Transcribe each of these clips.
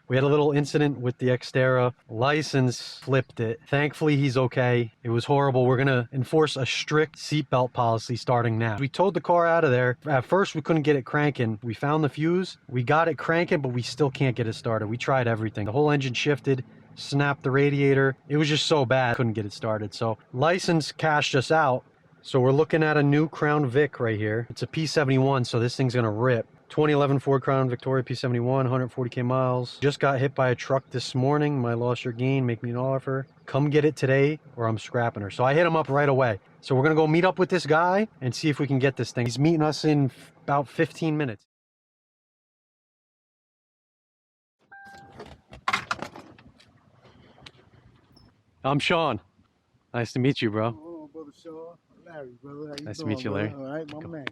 We had a little incident with the Xterra. License flipped it. Thankfully, he's okay. It was horrible. We're gonna enforce a strict seatbelt policy starting now. We towed the car out of there. At first, we couldn't get it cranking. We found the fuse. We got it cranking, but we still can't get it started. We tried everything. The whole engine shifted, snapped the radiator. It was just so bad, couldn't get it started. So license cashed us out. So we're looking at a new Crown Vic right here. It's a P71, so this thing's gonna rip. 2011 Ford Crown Victoria P71, 140K miles. Just got hit by a truck this morning. My loss or gain, make me an offer. Come get it today or I'm scrapping her. So I hit him up right away. So we're gonna go meet up with this guy and see if we can get this thing. He's meeting us in about 15 minutes. I'm Sean. Nice to meet you, bro. Hold on, brother Sean. Larry, brother. How you Nice to doing, meet you, brother? Larry. All right, my man.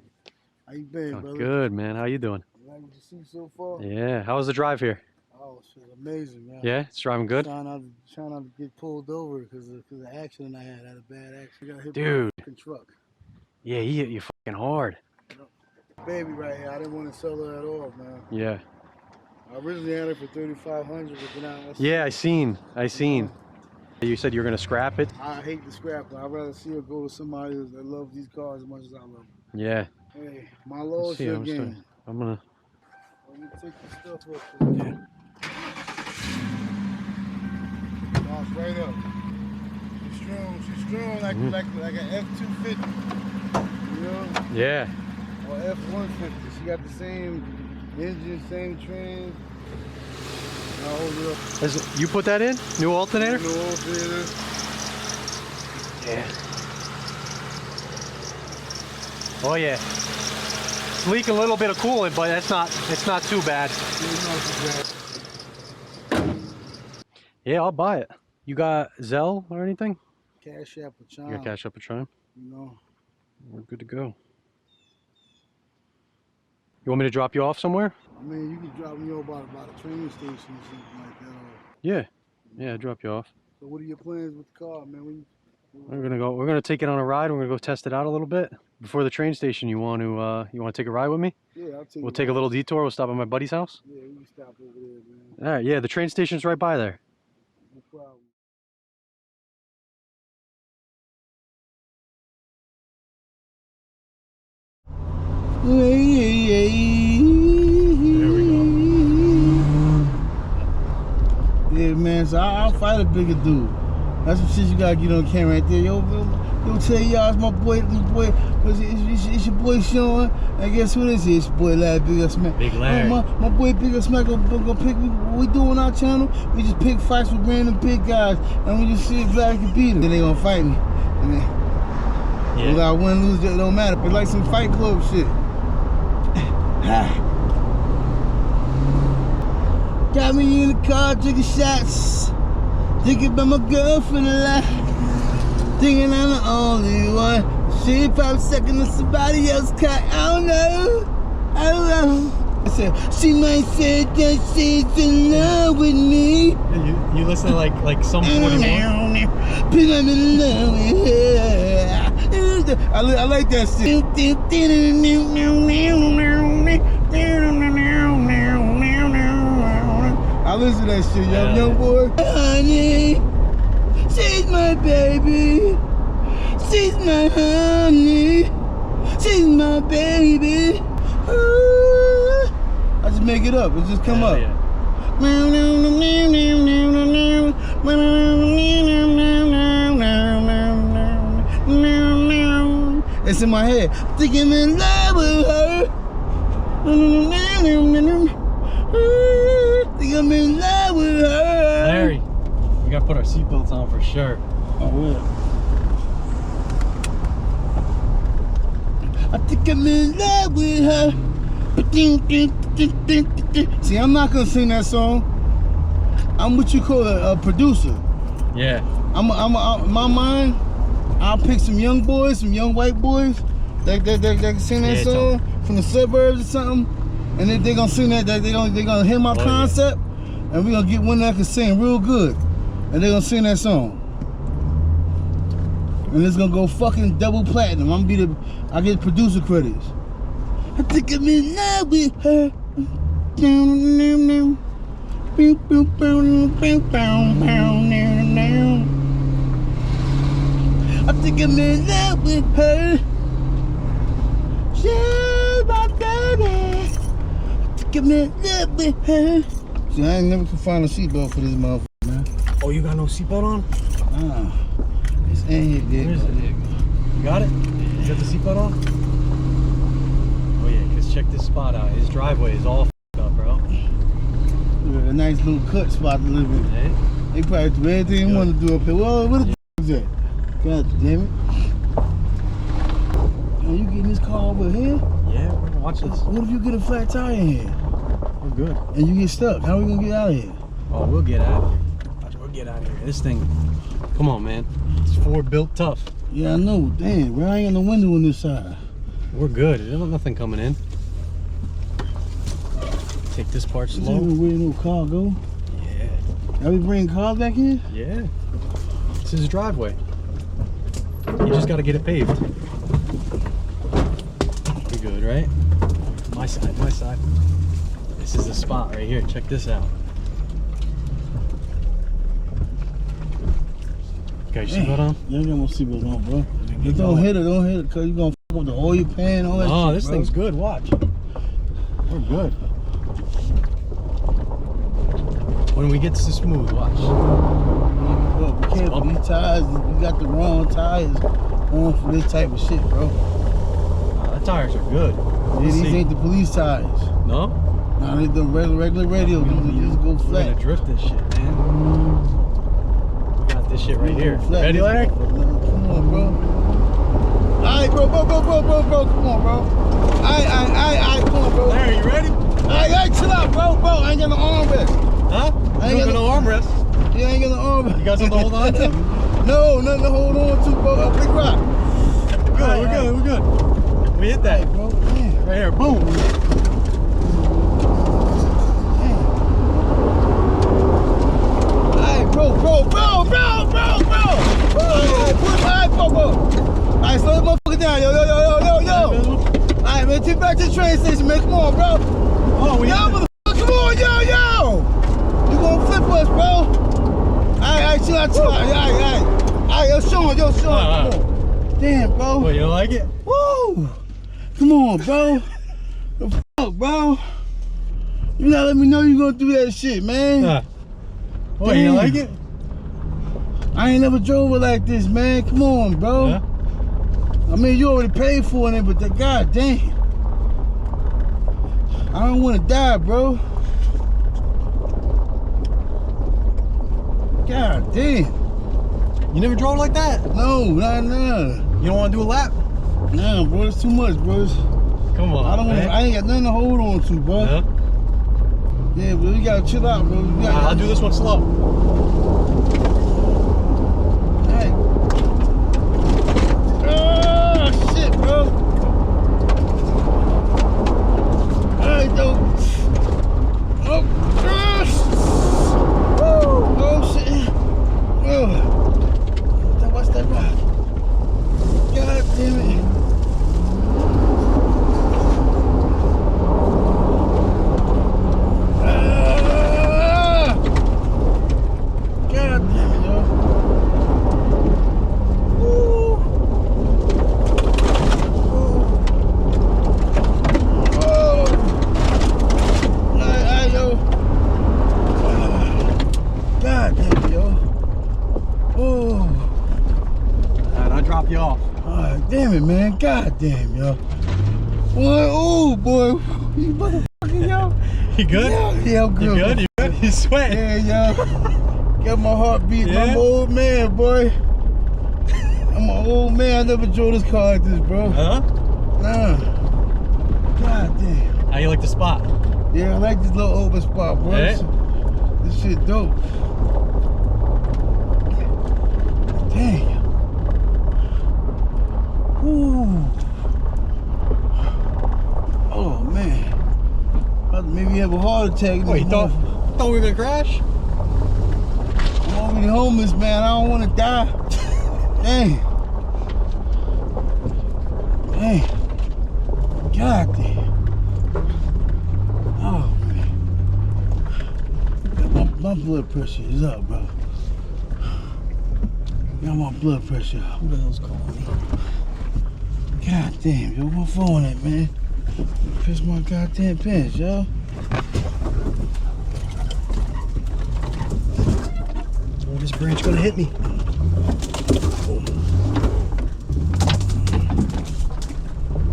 How you been, brother? Good, man. How you doing? You like what you see so far? Yeah. How was the drive here? Oh, shit, amazing, man. Yeah, it's driving good. Trying not to get pulled over because of the accident I had. I had a bad accident. Got hit Dude. by a fucking truck. Yeah, he hit you fucking hard. Baby right here. I didn't want to sell her at all, man. Yeah. I originally had her for $3,500, but now Yeah, I seen. You said you were gonna scrap it. I hate to scrap her. I'd rather see her go to somebody that loves these cars as much as I love them. Yeah. Hey, my loss, your game. I'm gonna. Let me take the stuff up. Yeah. Bounce right up. She's strong like an F-250. You know? Yeah. Or F-150. She got the same engine, same trans. I'll hold it up. You put that in? New alternator? New alternator. Yeah. Oh yeah. It's leaking a little bit of coolant, but it's not too bad. Yeah, I'll buy it. You got Zelle or anything? Cash App or Chime. You got Cash App or Chime? You know. We're good to go. You want me to drop you off somewhere? I mean, you can drop me off by a train station or something like that. Yeah. Yeah, I'll drop you off. So what are your plans with the car, man? We're gonna take it on a ride. We're gonna go test it out a little bit. Before the train station, you want to take a ride with me? Yeah, I'll take We'll take a little detour. We'll stop at my buddy's house. Yeah, we can stop over there, man. All right, yeah, the train station's right by there. No problem. There we go. Yeah, man, so I'll fight a bigger dude. That's some shit you gotta get on camera right there. Yo, tell y'all, it's my boy, it's your boy Sean. And guess who this is? It's your boy Larry, Big Smack. Big Larry. My boy Big Smack gonna pick, what we do on our channel, we just pick fights with random big guys. And we just see if Larry can beat him. Then they gonna fight me. And then, Yeah. whether I win, lose, it don't matter. It's like some Fight Club shit. Got me in the car drinking shots, thinking about my girlfriend a lot, thinking I'm the only one. She probably second to somebody else cut. I don't know. I said she might say that she's in love with me. You listen to like some 41. But I'm in love with her. I like that shit. I listen to that shit, young boy. Honey, she's my baby. She's my honey. She's my baby. Ooh. I just make it up. It just come up. Yeah. It's in my head. Thinking I'm in love with her. Think I'm in love with her. Larry, we gotta put our seatbelts on for sure. Oh, I think I'm in love with her. See, I'm not gonna sing that song. I'm what you call a producer. Yeah. My mind, I'll pick some young boys, some young white boys that can sing that song from the suburbs or something, and then they're gonna sing that. They're gonna hear my concept, and we're gonna get one that can sing real good, and they're gonna sing that song, and it's gonna go fucking double platinum. I get producer credits. I think I'm in love with her. Boom, boom, boom, boom, boom, boom, now. I think I'm in love with her. She's my baby. I think I'm in love with her. See, I ain't never could find a seatbelt for this motherfucker, man. Oh, you got no seatbelt on? It's in here, Where is it? You got it? You got the seatbelt on? Oh yeah, cause check this spot out. His driveway is all f***ed up, bro. Look at a nice little cut spot to live in. Hey? They probably do everything they want to do up here. Well, where the is that? God damn it. Are you getting this car over here? Yeah, we're gonna watch this. What if you get a flat tire in here? We're good. And you get stuck? How are we gonna get out of here? Oh, we'll get out of here. Watch, we'll get out of here. This thing, come on, man. It's Ford built tough. Yeah, I know. Damn, bro, I ain't got no window on this side. We're good. There's nothing coming in. Take this part This slow. ain't where no car go. Yeah. Are we bringing cars back here? Yeah. This is his driveway. You just gotta get it paved. We good, right? My side, my side. This is the spot right here. Check this out. Got your seatbelt on? You ain't got no seatbelt on, bro. Just don't hit it, cause you gonna fuck with the oil pan, all that Oh, shit, this bro. thing's good. Watch. We're good. When we get to smooth, watch. Bro, be careful. These tires, you got the wrong tires on for this type of shit, bro. The tires are good. Yeah, Let's these see. ain't the police tires. No? Nah, they the regular radio. These just go We're flat. gonna drift this shit, man. We got this shit right These here. go flat. Ready, Larry? Come on, bro. Alright, bro. Come on, bro. Alright, come on, bro. Larry, you ready? Alright, chill out, bro. I ain't got no armrest. Huh? I ain't You got got no armrest. Yeah, I ain't got no armrest. You got something to hold on to? No, nothing to hold on to, bro. A big rock. We're good. We hit that. Hey, bro. Man. Right here, boom. Alright, bro. Alright, bro. Alright, slow the motherfucker down. Yo. Alright, man, take back to the train station, man. Come on, bro. Oh, we Yo, hit that. motherfucker, come on, yo. You gonna flip us, bro. Alright, chill out. Alright, yo, Sean, come on. Damn, bro. What, you don't like it? Woo! Come on, bro. The fuck, bro? You not let me know you gonna do that shit, man. What, you don't like it? I ain't never drove it like this, man. Come on, bro. Yeah. I mean, you already paid for it, but god damn. I don't want to die, bro. God damn. You never drove like that? No. You don't want to do a lap? Nah, bro, it's too much, bro. Come on, I don't want. man. I ain't got nothing to hold on to, bro. Yeah? Yeah, bro, you gotta chill out, bro. You gotta, I'll do this one slow. Hey. Oh, shit, bro. Alright, though. Oh, gosh. Woo. Oh, shit. Oh. Watch that rock. God damn it. God damn it, yo. Woo. Whoa. Alright, yo. God damn it, yo. Oh. Alright, I'll drop you off. Alright, damn it, man. God damn, yo. Boy, oh, boy. You motherfucking, yo. You good? Yeah, I'm good. You good? You good? You sweating? Yeah, yo. Got my heart beating. Yeah? I'm an old man, boy. I'm an old man. I never drove this car like this, bro. Huh? Nah. God damn. How you like the spot? Yeah, I like this little open spot, bro. Yeah? This shit dope. Damn. Ooh. Oh, man. Maybe have a heart attack. Wait, you thought we were gonna crash? I'm already homeless, man. I don't want to die. Dang. God damn. Oh, man. my blood pressure is up, bro. Got my blood pressure up. Who the hell's calling me? God damn, yo, my phone at, man? Piss my goddamn pants, yo. Oh, this branch gonna hit me.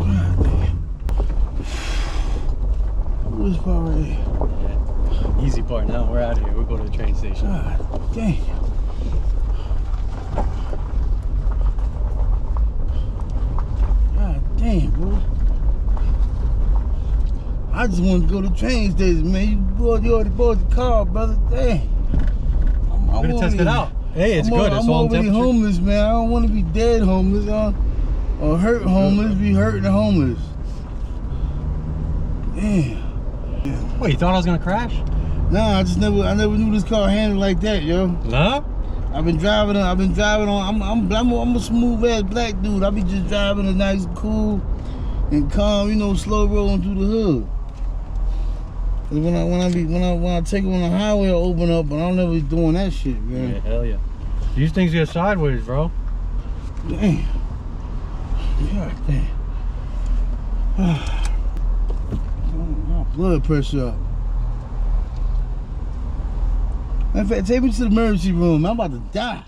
God damn. What is part right here? Yeah. Easy part now. We're out of here. We'll go to the train station. God damn. God damn, bro. I just want to go to the train station, man. You already bought the car, brother. Dang. We're gonna test it out. Hey, it's good. It's I'm all already temperature. homeless, man. I don't want to be dead homeless or hurt homeless, be hurting the homeless. Damn. Wait, you thought I was gonna crash? Nah, I never knew this car handled like that, yo. No? I've been driving on. I'm a smooth ass black dude. I be just driving a nice, cool, and calm, you know, slow rolling through the hood. And when I take it on the highway, I open up, but I don't ever be doing that shit, man. Yeah, hell yeah. These things get sideways, bro. Damn. God damn. My blood pressure up. In fact, take me to the emergency room. I'm about to die.